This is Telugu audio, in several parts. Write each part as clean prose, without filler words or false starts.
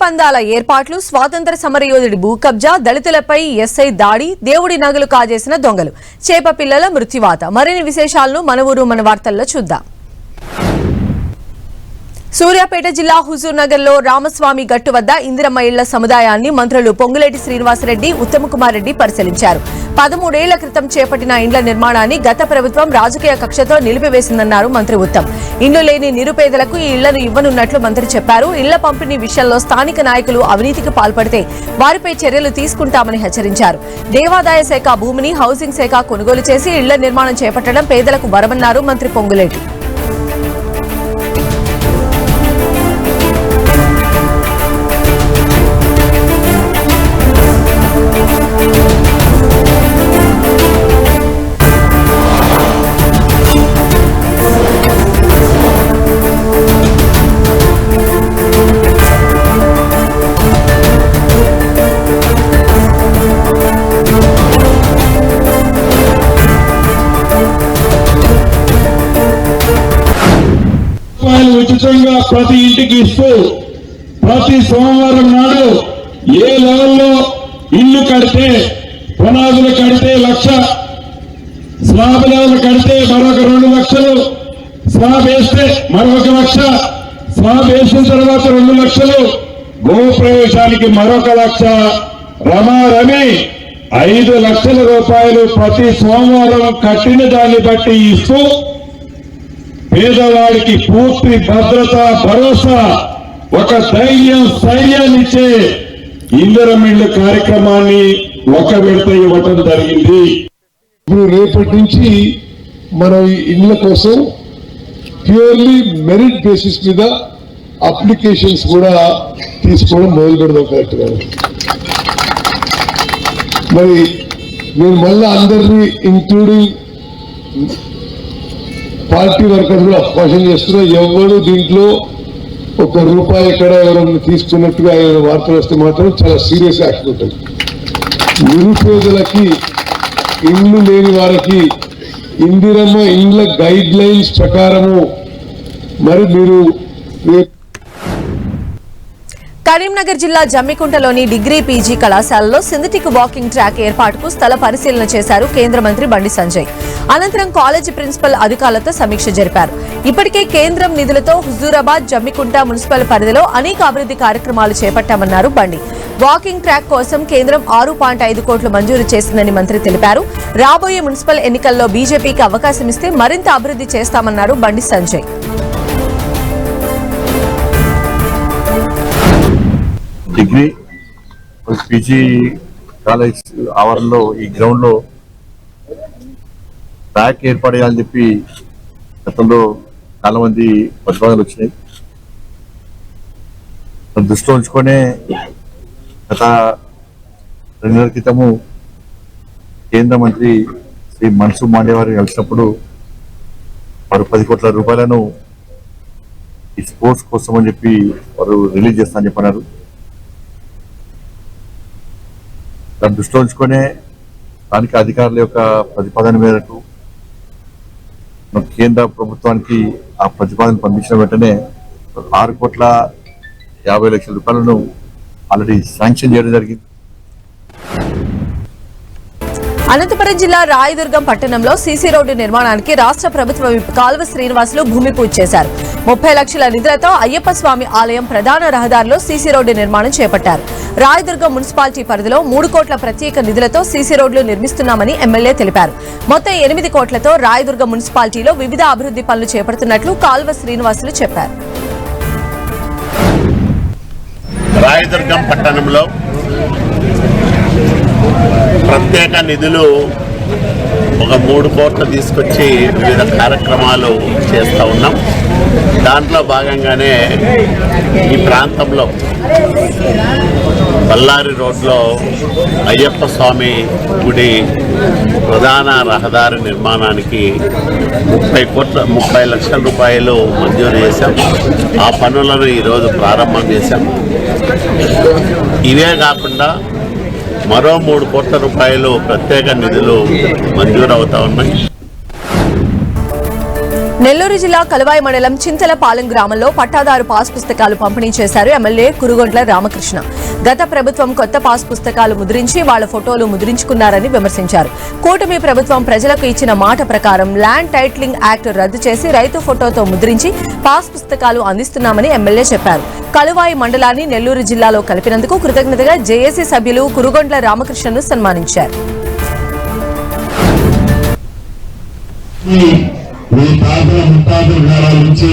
పందాల ఏర్పాట్లు, స్వాతంత్ర సమరయోధుడి భూ కబ్జా, దళితులపై ఎస్ఐ దాడి, దేవుడి నగలు కాజేసిన దొంగలు, చేప పిల్లల మృత్యువాత. మరిన్ని విశేషాలను మన ఊరు మన వార్తల్లో చూద్దాం. సూర్యాపేట జిల్లా హుజూర్ నగర్ లో రామస్వామి గట్టు వద్ద ఇందిరమ్మ ఇళ్ల సముదాయాన్ని మంత్రులు పొంగులేటి శ్రీనివాసరెడ్డి, ఉత్తమ్ కుమార్ రెడ్డి పరిశీలించారు. 13 ఏళ్ల క్రితం చేపట్టిన ఇండ్ల నిర్మాణాన్ని గత ప్రభుత్వం రాజకీయ కక్షతో నిలిపివేసిందన్నారు మంత్రి ఉత్తమ్. ఇండ్లు లేని నిరుపేదలకు ఈ ఇళ్లను ఇవ్వనున్నట్లు మంత్రి చెప్పారు. ఇళ్ల పంపిణీ విషయంలో స్థానిక నాయకులు అవినీతికి పాల్పడితే వారిపై చర్యలు తీసుకుంటామని హెచ్చరించారు. దేవాదాయ శాఖ భూమిని హౌసింగ్ శాఖ కొనుగోలు చేసి ఇళ్ల నిర్మాణం చేపట్టడం పేదలకు వరమన్నారు మంత్రి పొంగులేటి. ఉచితంగా ప్రతి ఇంటికి ఇస్తూ ప్రతి సోమవారం నాడు ఏ లెవెల్లో ఇల్లు కడితే, పునాదులు కడితే 1,00,000, స్లాబ్ లెవెల్ కడితే మరొక 2 లక్షలు, స్లాబ్ వేస్తే మరొక 1,00,000, స్లాబ్ వేసిన తర్వాత 2 లక్షలు, గోప్రవేశానికి మరొక 1,00,000, రమారమి 5 లక్షల రూపాయలు ప్రతి సోమవారం కట్టిన దాన్ని బట్టి ఇస్తూ పేదవాడికి పూర్తి భద్రత, భరోసా, ఒక స్థైర్యాన్ని ఇచ్చే ఇందిరమ్మ ఇళ్ల కార్యక్రమాన్ని ఒక విడత ఇవ్వటం జరిగింది. ఇప్పుడు రేపటి నుంచి మనం ఇళ్ల కోసం ప్యూర్లీ మెరిట్ బేసిస్ మీద అప్లికేషన్స్ కూడా తీసుకోవడం మొదలు పెడదాం. కరెక్ట్ గా మరి నేను మళ్ళీ అందరినీ ఇంక్లూడింగ్ పార్టీ వర్కర్స్ కూడా క్వశ్చన్ చేస్తున్నా. ఎవరు దీంట్లో ₹1 ఎక్కడ ఎవరైనా తీసుకున్నట్టుగా ఏదైనా వార్తలు వస్తే మాత్రం చాలా సీరియస్ యాక్షన్ ఉంటుంది. నిరుపేదలకి, ఇండ్లు లేని వారికి ఇందిరమ్మ ఇండ్ల గైడ్ లైన్స్ ప్రకారము మరి మీరు కరీంనగర్ జిల్లా జమ్మికుంటలోని డిగ్రీ పీజీ కళాశాలలో సింథటిక్ వాకింగ్ ట్రాక్ ఏర్పాటుకు స్థల పరిశీలన చేశారు కేంద్ర మంత్రి బండి సంజయ్. అనంతరం కాలేజీ ప్రిన్సిపల్ అధికారులతో సమీక్ష జరిపారు. ఇప్పటికే కేంద్రం నిధులతో హుజూరాబాద్, జమ్మికుంట మున్సిపల్ పరిధిలో అనేక అభివృద్ధి కార్యక్రమాలు చేపట్టామన్నారు బండి. వాకింగ్ ట్రాక్ కోసం కేంద్రం 6.5 కోట్లు మంజూరు చేసిందని మంత్రి తెలిపారు. రాబోయే మున్సిపల్ ఎన్నికల్లో బీజేపీకి అవకాశం ఇస్తే మరింత అభివృద్ధి చేస్తామన్నారు Bandi Sanjay. Degree PG college ఆవరణలో ఈ గ్రౌండ్ లో ట్రాక్ ఏర్పాటు చేయాలని చెప్పి గతంలో చాలా మంది ప్రతిపాదనలు వచ్చినాయి. దృష్టిలో ఉంచుకొనే గత 2 నెలల క్రితము కేంద్ర మంత్రి శ్రీ మన్సుఖ్ మాండవ్య వారిని కలిసినప్పుడు వారు 10 కోట్ల రూపాయలను ఈ స్పోర్ట్స్ కోసం అని చెప్పి వారు రిలీజ్ చేస్తామని చెప్పన్నారు. దాన్ని దృష్టిలో ఉంచుకొనే స్థానిక అధికారుల యొక్క ప్రతిపాదన మేరకు కేంద్ర ప్రభుత్వానికి ఆ ప్రతిపాదన పంపించిన వెంటనే 6,50,00,000 రూపాయలను ఆల్రెడీ శాంక్షన్ చేయడం జరిగింది. అనంతపురం జిల్లా రాయదుర్గం పట్టణంలో సీసీ రోడ్డు నిర్మాణానికి రాష్ట్ర ప్రభుత్వ విప్ కాల్వ శ్రీనివాసులు భూమి పూజ చేశారు. 30 లక్షల నిధులతో అయ్యప్ప స్వామి ఆలయం ప్రధాన రహదారిలో సీసీ రోడ్డు నిర్మాణం చేపట్టారు. రాయదుర్గం మున్సిపాలిటీ పరిధిలో 3 కోట్ల ప్రత్యేక నిధులతో సీసీ రోడ్లు నిర్మిస్తున్నామని ఎమ్మెల్యే తెలిపారు. మొత్తం 8 కోట్లతో రాయదుర్గం మున్సిపాలిటీలో వివిధ అభివృద్ధి పనులు చేపడుతున్నట్లు కాల్వ శ్రీనివాసులు చెప్పారు. రాయదుర్గం పట్టణంలో ప్రత్యేక నిధులు ఒక 3 కోట్లు తీసుకొచ్చి వివిధ కార్యక్రమాలు చేస్తూ ఉన్నాం. దాంట్లో భాగంగానే ఈ ప్రాంతంలో బళ్ళారి రోడ్లో అయ్యప్ప స్వామి గుడి ప్రధాన రహదారి నిర్మాణానికి 30 లక్షల రూపాయలు మంజూరు చేశాం. ఆ పనులను ఈరోజు ప్రారంభం చేశాం. ఇవే కాకుండా మరో 3 కోట్ల రూపాయలు ప్రత్యేక నిధులు మంజూరు అవుతా ఉన్నాయి. నెల్లూరు జిల్లా కలువాయి మండలం చింతలపాలెం గ్రామంలో పట్టాదారు పాస్ పుస్తకాలు పంపిణీ చేశారు ఎమ్మెల్యే కురుగొంట్ల రామకృష్ణ. గత ప్రభుత్వం కొత్త పాస్ పుస్తకాలు ముద్రించి వాళ్ల ఫోటోలు ముద్రించుకున్నారని విమర్శించారు. కూటమి ప్రభుత్వం ప్రజలకు ఇచ్చిన మాట ప్రకారం ల్యాండ్ టైటిలింగ్ యాక్ట్ రద్దు చేసి రైతు ఫోటోతో ముద్రించి పాస్ పుస్తకాలు అందిస్తున్నామని ఎమ్మెల్యే చెప్పారు. కలువాయి మండలాన్ని నెల్లూరు జిల్లాలో కలిపినందుకు కృతజ్ఞతగా జేఏసీ సభ్యులు కురుగొంట్ల రామకృష్ణను సన్మానించారు. మీ తాతల ముత్తాతల కాలాల నుంచి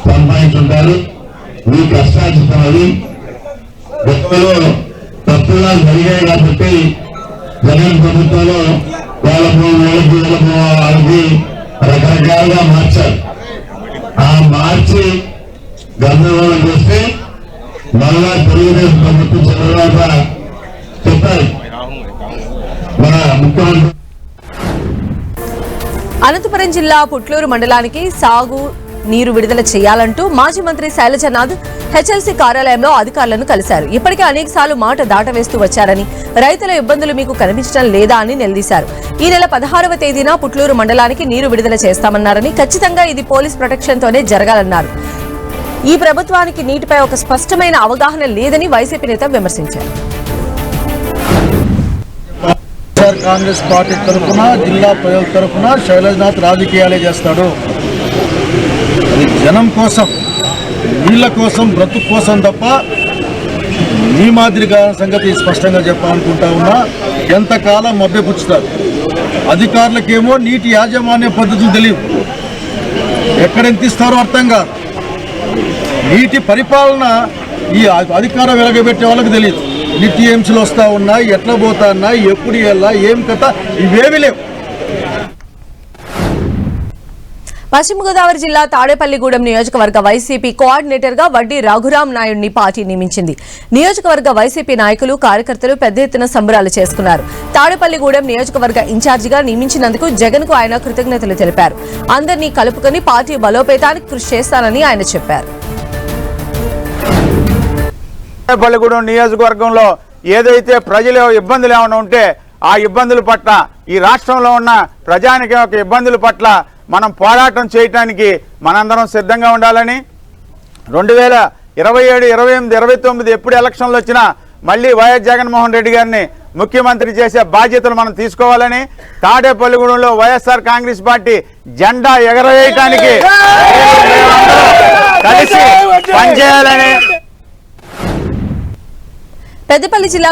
సంపాదించుంటారు. మీ కష్టార్జితం అది. గతంలో తప్పుగా జరిగాయి కాబట్టి జగన్ ప్రభుత్వంలో వాళ్ళ వాళ్ళకి రకరకాలుగా మార్చారు. ఆ మార్చి గందరగోళం చేస్తే మళ్ళా తెలుగుదేశం ప్రభుత్వం తర్వాత చెప్పారు మన ముఖ్యమంత్రి. అనంతపురం జిల్లా పుట్లూరు మండలానికి సాగు నీరు విడుదల చేయాలంటూ మాజీ మంత్రి శైలజనాథ్ హెచ్ఎల్సీ కార్యాలయంలో అధికారులను కలిశారు. ఇప్పటికే అనేకసార్లు మాట దాటవేస్తూ వచ్చారని, రైతుల ఇబ్బందులు మీకు కనిపించడం లేదా అని నిలదీశారు. ఈ నెల 16వ తేదీన పుట్లూరు మండలానికి నీరు విడుదల చేస్తామన్నారని, ఖచ్చితంగా ఇది పోలీస్ ప్రొటెక్షన్ తోనే జరగాలన్నారు. ఈ ప్రభుత్వానికి నీటిపై ఒక స్పష్టమైన అవగాహన లేదని వైసీపీ నేత విమర్శించారు. కాంగ్రెస్ పార్టీ తరఫున జిల్లా ప్రజల తరఫున శైలజనాథ్ రాజకీయాలే చేస్తాడు. అది జనం కోసం, నీళ్ల కోసం, బ్రతుకు కోసం తప్ప మీ మాదిరిగా సంగతి స్పష్టంగా చెప్పాలనుకుంటా ఉన్నా. ఎంతకాలం మభ్యపుచ్చుతారు. అధికారులకేమో నీటి యాజమాన్య పద్ధతులు తెలియవు, ఎక్కడెంత ఇస్తారో అర్థం కాదు. నీటి పరిపాలన ఈ అధికారం వెలగబెట్టే వాళ్ళకి తెలియదు. టీఎంసీలు వస్తా ఉన్నాయి, ఎట్లా పోతా ఉన్నాయి, ఎప్పుడు ఎలా, ఏం కథ, ఇవేమి లేవు. పశ్చిమ గోదావరి జిల్లా తాడేపల్లిగూడెం నియోజకవర్గ వైసీపీ కోఆర్డినేటర్ గా వడ్డీ రఘురాం నాయుడిని పార్టీ నియమించింది. నియోజకవర్గ వైసీపీ నాయకులు, కార్యకర్తలు పెద్ద ఎత్తున సంబరాలు చేసుకున్నారు. తాడేపల్లిగూడెం నియోజకవర్గ ఇన్ఛార్జిగా నియమించినందుకు జగన్ కు ఆయన కృతజ్ఞతలు తెలిపారు. అందరినీ కలుపుకొని పార్టీ బలోపేతానికి కృషి చేస్తానని ఆయన చెప్పారు. తాడేపల్లిగూడెం నియోజకవర్గంలో ఏదైతే ప్రజలు ఇబ్బందులు ఏమైనా ఉంటే ఆ ఇబ్బందుల పట్ల, ఈ రాష్ట్రంలో ఉన్న ప్రజానికి యొక్క ఇబ్బందుల పట్ల మనం పోరాటం చేయటానికి మనందరం సిద్ధంగా ఉండాలని, 2027, 28, 29 ఎప్పుడు ఎలక్షన్లు వచ్చినా మళ్ళీ వైఎస్ జగన్మోహన్ రెడ్డి గారిని ముఖ్యమంత్రి చేసే బాధ్యతలు మనం తీసుకోవాలని, తాడేపల్లిగూడెంలో వైఎస్ఆర్ కాంగ్రెస్ పార్టీ జెండా ఎగరవేయటానికి కలిసి పనిచేయాలని. పెద్దపల్లి జిల్లా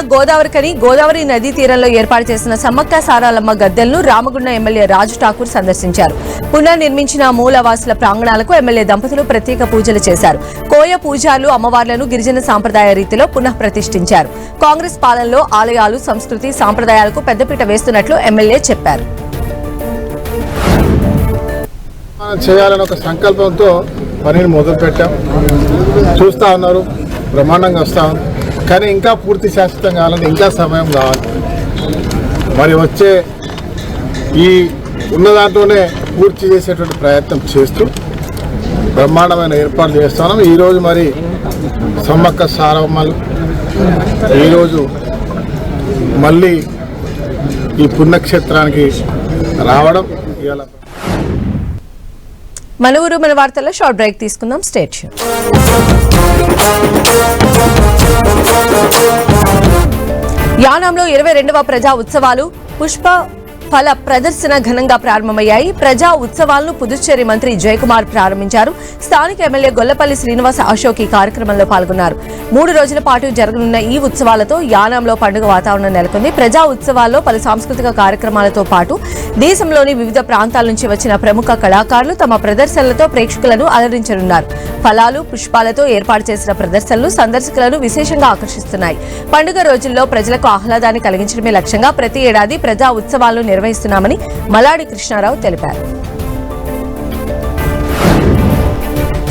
గోదావరి నదీ తీరంలో ఏర్పాటు చేసిన సమ్మక్క సారాలమ్మ గద్దెలను రామగుండం ఎమ్మెల్యే రాజు ఠాకూర్ సందర్శించారు. పునర్నిర్మించిన మూలవాసుల ప్రాంగణాలకు ఎమ్మెల్యే దంపతులు ప్రత్యేక పూజలు చేశారు. కోయ పూజారులు అమ్మవార్లను గిరిజన సాంప్రదాయ రీతిలో పునః ప్రతిష్ఠించారు. కాంగ్రెస్ పాలనలో ఆలయాలు, సంస్కృతి, సాంప్రదాయాలకు పెద్దపీట వేస్తున్నట్లు ఎమ్మెల్యే చెప్పారు. చేయాలని ఒక సంకల్పంతో పనిని మొదలుపెట్టాం. చూస్తా ఉన్నారు, బ్రహ్మాండంగా వస్తాం. కానీ ఇంకా పూర్తి శాశ్వతం కావాలని ఇంకా సమయం కావాలి. మరి వచ్చే ఈ ఉన్న దాంట్లోనే పూర్తి చేసేటువంటి ప్రయత్నం చేస్తూ బ్రహ్మాండమైన ఏర్పాట్లు చేస్తున్నాం. ఈరోజు మరి సమ్మక్క సారమ్మలు ఈరోజు మళ్ళీ ఈ పుణ్యక్షేత్రానికి రావడం. ఇవాళ మన ఊరు మన వార్తల్లో షార్ట్ బ్రేక్ తీసుకుందాం. స్టేట్ యానాంలో 22వ ప్రజా ఉత్సవాలు పుష్ప ఫల ప్రదర్శన ఘనంగా ప్రారంభమయ్యాయి. ప్రజా ఉత్సవాలను పుదుచ్చేరి మంత్రి జయకుమార్ ప్రారంభించారు. స్థానిక ఎమ్మెల్యే గొల్లపల్లి శ్రీనివాస అశోక్ ఈ కార్యక్రమంలో పాల్గొన్నారు. 3 రోజుల పాటు జరగనున్న ఈ ఉత్సవాలతో యానాంలో పండుగ వాతావరణం నెలకొంది. ప్రజా ఉత్సవాల్లో పలు సాంస్కృతిక కార్యక్రమాలతో పాటు దేశంలోని వివిధ ప్రాంతాల నుంచి వచ్చిన ప్రముఖ కళాకారులు తమ ప్రదర్శనలతో ప్రేక్షకులను అలరించనున్నారు. ఫలాలు, పుష్పాలతో ఏర్పాటు చేసిన ప్రదర్శనలు సందర్శకులను విశేషంగా ఆకర్షిస్తున్నాయి. పండుగ రోజుల్లో ప్రజలకు ఆహ్లాదాన్ని కలిగించడమే లక్ష్యంగా ప్రతి ఏడాది ప్రజా ఉత్సవాలను నిర్వహిస్తున్నామని మలాడి కృష్ణారావు తెలిపారు.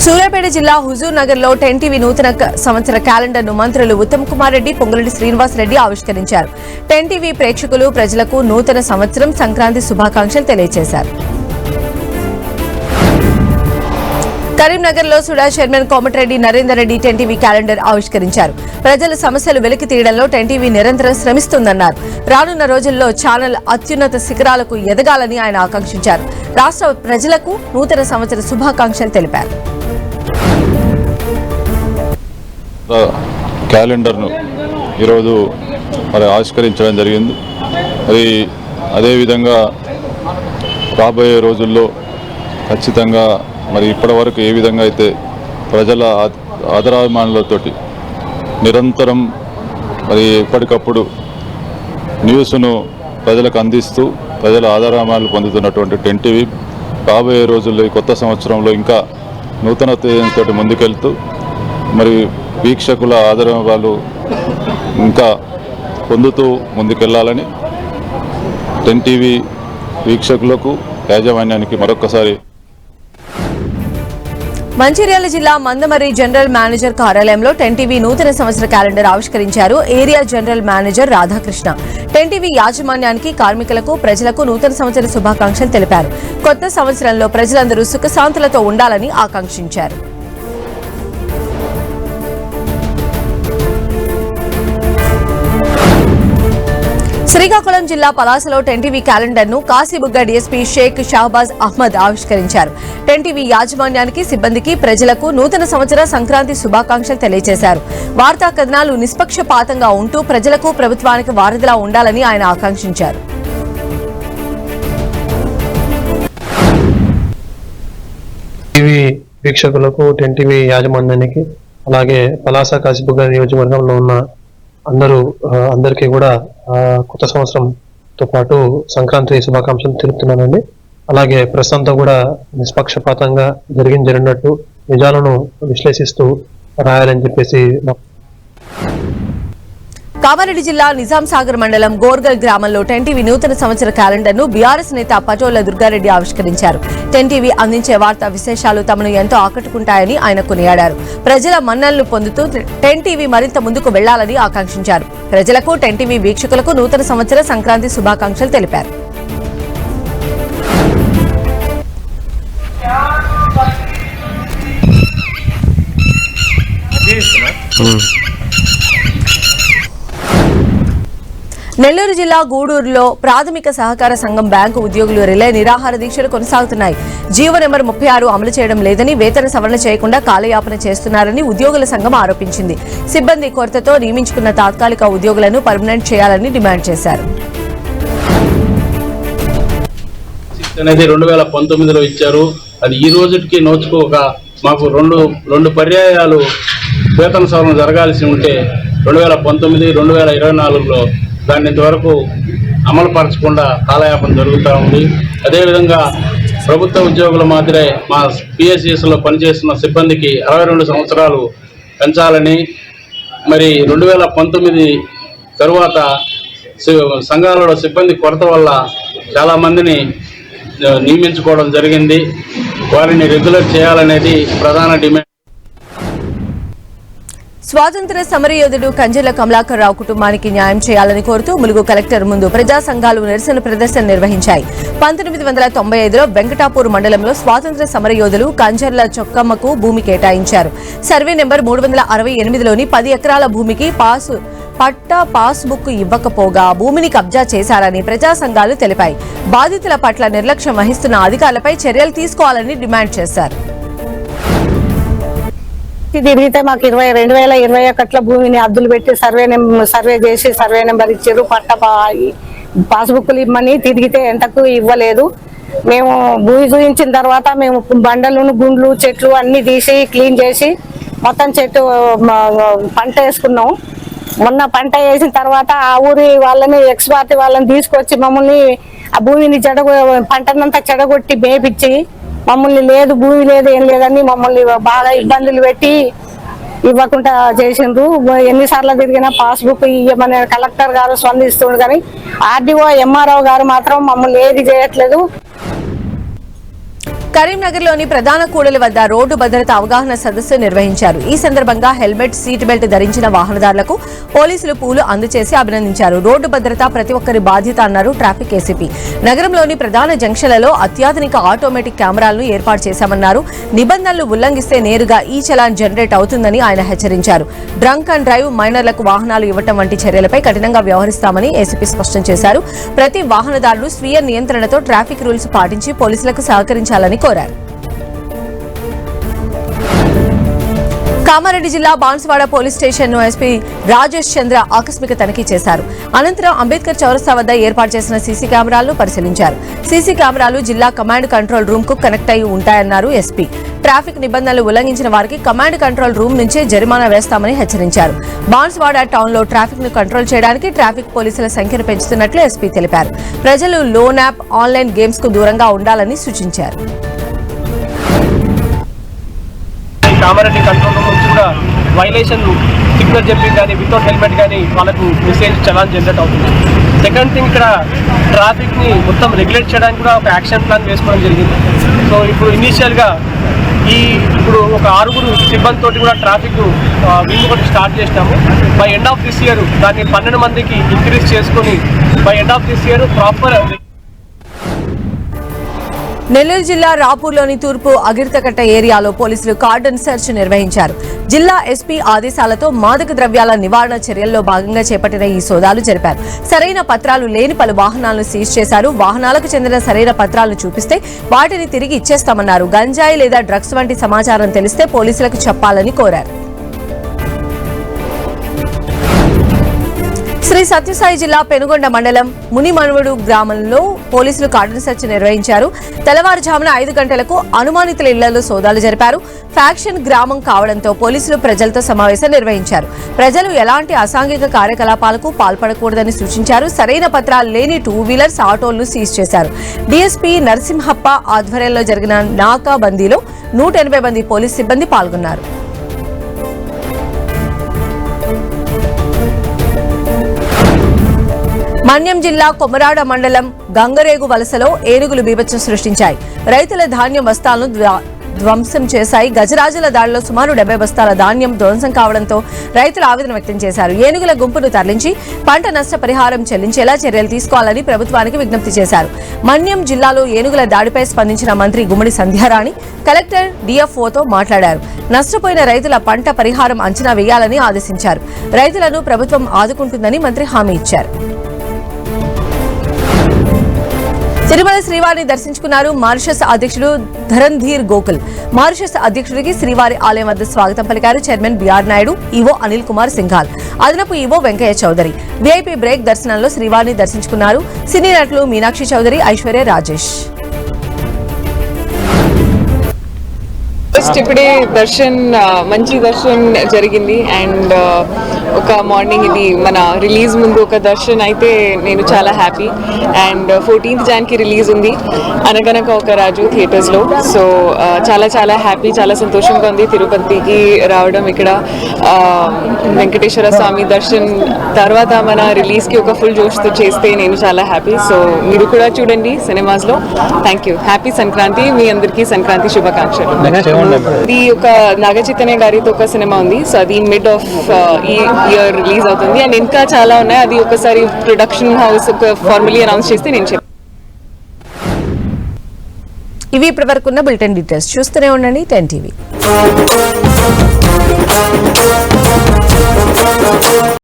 సూర్యాపేట జిల్లా హుజూర్ నగర్ లో 10 టీవీ నూతన సంవత్సర క్యాలెండర్ ను మంత్రులు ఉత్తమ్ కుమార్ రెడ్డి, పొంగులేటి శ్రీనివాస్ రెడ్డి ఆవిష్కరించారు. 10 టీవీ ప్రేక్షకులు, ప్రజలకు నూతన సంవత్సరం, సంక్రాంతి శుభాకాంక్షలు తెలియజేశారు. కరీంనగర్ లో SUDA chairman Komatireddy Narender Reddy 10 TV calendar ఆవిష్కరించారు. ప్రజల సమస్యలు వెలికి తీయడంలో 10 టీవీ నిరంతరం శ్రమిస్తుందన్నారు. రానున్న రోజుల్లో ఛానల్ అత్యున్నత శిఖరాలకు ఎదగాలని ఆయన ఆకాంక్షించారు. రాష్ట్ర ప్రజలకు నూతన సంవత్సర శుభాకాంక్షలు తెలిపారు. క్యాలెండర్ను ఈరోజు మరి ఆవిష్కరించడం జరిగింది. మరి అదేవిధంగా రాబోయే రోజుల్లో ఖచ్చితంగా మరి ఇప్పటి వరకు ఏ విధంగా అయితే ప్రజల ఆదరాభిమానులతోటి నిరంతరం మరి ఎప్పటికప్పుడు న్యూస్ను ప్రజలకు అందిస్తూ ప్రజల ఆదరాభిమానులు పొందుతున్నటువంటి 10 టీవీ రాబోయే రోజుల్లో ఈ కొత్త సంవత్సరంలో ఇంకా నూతన తేదీతో ముందుకెళ్తూ మరి వీక్షకుల ఆదరాభిమానులు ఇంకా పొందుతూ ముందుకెళ్లాలని 10 టీవీ వీక్షకులకు యాజమాన్యానికి మరొకసారి. మంచిర్యాల జిల్లా మందమర్రి జనరల్ మేనేజర్ కార్యాలయంలో 10 టీవీ నూతన సంవత్సర క్యాలెండర్ ఆవిష్కరించారు. Area general manager Radhakrishna 10 TV యాజమాన్యానికి, కార్మికులకు, ప్రజలకు నూతన సంవత్సర శుభాకాంక్షలు తెలిపారు. కొత్త సంవత్సరంలో ప్రజలందరూ సుఖశాంతులతో ఉండాలని ఆకాంక్షించారు. శ్రీకాకుళం జిల్లా పలాసలో 10 టీవీ క్యాలెండర్ ను కాశీబుగ్గ డీఎస్పీ షేక్ షాహబాజ్ అహ్మద్ ఆవిష్కరించారు. 10 టీవీ యాజమాన్యానికి, సిబ్బందికి, ప్రజలకు నూతన సంవత్సర సంక్రాంతి శుభాకాంక్షలు తెలియజేశారు. వార్తా కథనాలు నిష్పక్షపాతంగా ఉంటూ ప్రజలకు, ప్రభుత్వానికి వారధిలా ఉండాలని ఆయన ఆకాంక్షించారు. టీవీ వీక్షకులకు, 10 టీవీ యాజమాన్యానికి, అలాగే పలాస కాశీబుగ్గ నియోజకవర్గంలో ఉన్న అందరికీ కూడా కొత్త సంవత్సరంతో పాటు సంక్రాంతి శుభాకాంక్షలు తెలుపుతున్నానండి. అలాగే ప్రెస్ అంతా కూడా నిష్పక్షపాతంగా జరిగినట్టు నిజాలను విశ్లేషిస్తూ రాయాలని చెప్పేసి. కామారెడ్డి జిల్లా నిజాం సాగర్ మండలం గోర్గల్ గ్రామంలో 10 టీవీ నూతన సంవత్సర క్యాలెండర్ ను బీఆర్ఎస్ నేత పటోల దుర్గారెడ్డి ఆవిష్కరించారు. 10 టీవీ అందించే వార్తా విశేషాలు తమను ఎంతో ఆకట్టుకుంటాయని ఆయన కొనియాడారు. ప్రజల మన్ననలు పొందుతూ 10 టీవీ మరింత ముందుకు వెళ్లాలని ఆకాంక్షించారు. ప్రజలకు, 10 టీవీ వీక్షకులకు నూతన సంవత్సర సంక్రాంతి శుభాకాంక్షలు తెలిపారు. నెల్లూరు జిల్లా గూడూరులో ప్రాథమిక సహకార సంఘం బ్యాంకు ఉద్యోగులు రిలే నిరాహార దీక్షలు కొనసాగుతున్నాయి. జీవో నెంబర్ 36 అమలు చేయడం లేదని, వేతన సవరణ చేయకుండా కాలయాపన చేస్తున్నారని ఉద్యోగుల సంఘం ఆరోపించింది. సిబ్బంది కొరతతో నియమించుకున్న తాత్కాలిక ఉద్యోగులను పర్మనెంట్ చేయాలని డిమాండ్ చేశారు. అనేది 2019లో ఇచ్చారు. అది ఈ రోజుకి నోచుకోక మాకు రెండు పర్యాయాలు వేతన సవరణ జరగాల్సి ఉంటే 2019, 2024లో దాన్ని ఇంతవరకు అమలు పరచకుండా కాలయాపన జరుగుతూ ఉంది. అదేవిధంగా ప్రభుత్వ ఉద్యోగుల మాదిరే మా పిఎస్సిఎస్లో పనిచేస్తున్న సిబ్బందికి 62 సంవత్సరాలు పెంచాలని, మరి 2019 తరువాత సంఘాలలో సిబ్బంది కొరత వల్ల చాలామందిని నియమించుకోవడం జరిగింది. వారిని రెగ్యులర్ చేయాలనేది ప్రధాన డిమాండ్. స్వాతంత్ర సమరయోధుడు కంజర్ల కమలాకర్ రావు కుటుంబానికి న్యాయం చేయాలని కోరుతూ ములుగు కలెక్టర్ ముందు ప్రజా సంఘాలు నిరసన ప్రదర్శన నిర్వహించాయి. 1995లో వెంకటాపూర్ మండలంలో స్వాతంత్ర సమరయోధులు కంజర్ల చొక్కమ్మకు భూమి కేటాయించారు. సర్వే నెంబర్ 368లోని 10 ఎకరాల భూమికి పాస్బుక్ ఇవ్వకపోగా భూమిని కబ్జా చేశారని ప్రజా సంఘాలు తెలిపాయి. బాధితుల పట్ల నిర్లక్ష్యం వహిస్తున్న అధికారులపై చర్యలు తీసుకోవాలని డిమాండ్ చేశారు. తిరిగితే మాకు 2021 భూమిని అద్దులు పెట్టి సర్వే చేసి సర్వే నెంబర్ ఇచ్చారు. పాస్బుక్లు ఇమ్మని తిరిగితే ఎంతకు ఇవ్వలేదు. మేము భూమి చూపించిన తర్వాత మేము బండలను, గుండ్లు, చెట్లు అన్ని తీసి క్లీన్ చేసి మొత్తం పంట వేసుకున్నాం. మొన్న పంట వేసిన తర్వాత ఆ ఊరి వాళ్ళని, ఎక్స్పార్టీ వాళ్ళని తీసుకొచ్చి మమ్మల్ని ఆ భూమిని పంటనంతా చెడగొట్టి మేపిచ్చి మమ్మల్ని లేదు, భూమి లేదు, ఏం లేదని మమ్మల్ని బాగా ఇబ్బందులు పెట్టి ఇవ్వకుండా చేసిండ్రు. ఎన్నిసార్లు తిరిగినా పాస్బుక్ ఇవ్వమని కలెక్టర్ గారు స్పందిస్తుండ్రు, కానీ ఆర్డీఓ, ఎంఆర్ఓ గారు మాత్రం మమ్మల్ని ఏది చేయట్లేదు. కరీంనగర్లోని ప్రధాన కూడలి వద్ద రోడ్డు భద్రత అవగాహన సదస్సు నిర్వహించారు. ఈ సందర్భంగా హెల్మెట్, సీట్ బెల్ట్ ధరించిన వాహనదారులకు పోలీసులు పూలు అందజేసి అభినందించారు. రోడ్డు భద్రత ప్రతి ఒక్కరి బాధ్యత అన్నారు ట్రాఫిక్ ఏసీపీ. నగరంలోని ప్రధాన జంక్షన్లలో అత్యాధునిక ఆటోమేటిక్ కెమెరాలను ఏర్పాటు చేశామన్నారు. నిబంధనలు ఉల్లంఘిస్తే నేరుగా ఈ చలాన్ జనరేట్ అవుతుందని ఆయన హెచ్చరించారు. డ్రంక్ అండ్ డ్రైవ్, మైనర్లకు వాహనాలు ఇవ్వడం వంటి చర్యలపై కఠినంగా వ్యవహరిస్తామని ఏసీపీ స్పష్టం చేశారు. ప్రతి వాహనదారులు స్వీయ నియంత్రణతో ట్రాఫిక్ రూల్స్ పాటించి పోలీసులకు సహకరించాలని కోరారు. కామారెడ్డి జిల్లా బాన్సువాడ పోలీస్ స్టేషన్ ను ఎస్పీ రాజేష్ చంద్ర ఆకస్మిక తనిఖీ చేశారు. అనంతరం అంబేద్కర్ చౌరస్తా వద్ద ఏర్పాటు చేసిన సీసీ కెమెరాలను పరిశీలించారు. సీసీ కెమెరాలు జిల్లా కమాండ్ కంట్రోల్ రూమ్ కు కనెక్ట్ అయి ఉంటాయన్నారు ఎస్పీ. ట్రాఫిక్ నిబంధనలు ఉల్లంఘించిన వారికి కమాండ్ కంట్రోల్ రూమ్ నుంచే జరిమానా వేస్తామని హెచ్చరించారు. బాన్సువాడ టౌన్ లో ట్రాఫిక్ ను కంట్రోల్ చేయడానికి ట్రాఫిక్ పోలీసుల సంఖ్యను పెంచుతున్నట్లు ఎస్పీ తెలిపారు. ప్రజలు లోన్ యాప్, ఆన్లైన్ గేమ్స్ కు దూరంగా ఉండాలని సూచించారు. కామారెడ్డి కంట్రోల్ రూమ్ నుంచి కూడా వైలేషన్ సిగ్నల్ చెప్పి కానీ వితౌట్ హెల్మెట్ కానీ వాళ్ళకు మెసేజ్ చలాన్ జనరేట్ అవుతుంది. సెకండ్ థింగ్, ఇక్కడ ట్రాఫిక్ని మొత్తం రెగ్యులేట్ చేయడానికి కూడా ఒక యాక్షన్ ప్లాన్ వేసుకోవడం జరిగింది. సో ఇప్పుడు ఇనీషియల్గా ఇప్పుడు ఒక 6 సిబ్బంది తోటి కూడా ట్రాఫిక్ వింగ్ ఒకటి స్టార్ట్ చేసినాము. By end of this year దాన్ని 12 మందికి ఇంక్రీజ్ చేసుకొని by end of this year proper. Nellore జిల్లా రాపూర్లోని తూర్పు అగిరితకట్ట ఏరియాలో పోలీసులు కార్డన్ సెర్చ్ నిర్వహించారు. జిల్లా ఎస్పీ ఆదేశాలతో మాదక ద్రవ్యాల నివారణ చర్యల్లో భాగంగా చేపట్టిన ఈ సోదాలు జరిపారు. సరైన పత్రాలు లేని పలు వాహనాలను సీజ్ చేశారు. వాహనాలకు చెందిన సరైన పత్రాలను చూపిస్తే వాటిని తిరిగి ఇచ్చేస్తామన్నారు. గంజాయి లేదా డ్రగ్స్ వంటి సమాచారం తెలిస్తే పోలీసులకు చెప్పాలని కోరారు. శ్రీ సత్యసాయి జిల్లా పెనుగొండ మండలం మునిమనువడు గ్రామంలో పోలీసులు కార్డన్ సెర్చ్ నిర్వహించారు. తెల్లవారుజామున 5 గంటలకు అనుమానితుల ఇళ్లలో సోదాలు జరిపారు. ఫ్యాక్షన్ గ్రామం కావడంతో పోలీసులు ప్రజలతో సమావేశం నిర్వహించారు. ప్రజలు ఎలాంటి అసాంఘిక కార్యకలాపాలకు పాల్పడకూడదని సూచించారు. సరైన పత్రాలు లేని 2 వీలర్స్, ఆటోలను సీజ్ చేశారు. డీఎస్పీ నరసింహప్ప ఆధ్వర్యంలో జరిగిన నాకా బందీలో 180 మంది పోలీసు సిబ్బంది పాల్గొన్నారు. మన్యం జిల్లా కొమరాడ మండలం గంగరేగు వలసలో ఏనుగులు బీభత్సం సృష్టించాయి. రైతుల ధాన్యం బస్తాలను ధ్వంసం చేశాయి. గజరాజుల దాడిలో సుమారు 70 బస్తాల ధాన్యం ధ్వంసం కావడంతో రైతులు ఆవేదన వ్యక్తం చేశారు. ఏనుగుల గుంపును తరలించి పంట నష్ట పరిహారం చెల్లించేలా చర్యలు తీసుకోవాలని ప్రభుత్వానికి విజ్ఞప్తి చేశారు. మన్యం జిల్లాలో ఏనుగుల దాడిపై స్పందించిన మంత్రి గుమ్మడి సంధ్యారాణి కలెక్టర్ డిఎఫ్ఓతో మాట్లాడారు. నష్టపోయిన రైతుల పంట పరిహారం అంచనా వేయాలని ఆదేశించారు. రైతులను ప్రభుత్వం ఆదుకుంటుందని మంత్రి హామీ ఇచ్చారు. తిరుమల శ్రీవారిని దర్శించుకున్నారు మారిషస్ అధ్యక్షుడు ధరణ్ధీర్ గోకుల్. మారిషస్ అధ్యక్షుడికి శ్రీవారి ఆలయం వద్ద స్వాగతం పలికారు chairman BR Naidu, EO Anil Kumar Singhal, అదనపు EO Venkaiah Chowdary. VIP break దర్శనంలో శ్రీవారిని దర్శించుకున్నారు సినీ నటులు మీనాక్షి చౌదరి, ఐశ్వర్య రాజేష్. ఇప్పుడే మంచి దర్శన్ జరిగింది. అండ్ ఒక మార్నింగ్ ఇది మన రిలీజ్ ముందు ఒక దర్శన్ అయితే నేను చాలా happy. And 14th January release ఉంది అనగనక ఒక రాజు థియేటర్స్లో. సో చాలా చాలా హ్యాపీ, చాలా సంతోషంగా ఉంది తిరుపతికి రావడం. ఇక్కడ వెంకటేశ్వర స్వామి దర్శన్ తర్వాత మన రిలీజ్కి ఒక ఫుల్ జోష్తో చేస్తే నేను చాలా హ్యాపీ. సో మీరు కూడా చూడండి సినిమాస్లో. Thank you. హ్యాపీ సంక్రాంతి. మీ అందరికీ సంక్రాంతి శుభాకాంక్షలు. ఇది ఒక నాగ చైతన్య గారితో ఒక సినిమా ఉంది. సో అది మిడ్ ఆఫ్ ఈ ఇయర్ రిలీజ్ అవుతుంది. అండ్ ఇంకా చాలా ఉన్నాయి. అది ఒకసారి ప్రొడక్షన్ హౌస్ ఒక ఫార్మలీ అనౌన్స్ చేస్తే నేను చెప్తాను. ఇవి ఇప్పటివరకున్న బులెటిన్ డీటెయిల్స్. చూస్తూనే ఉండండి 10 TV.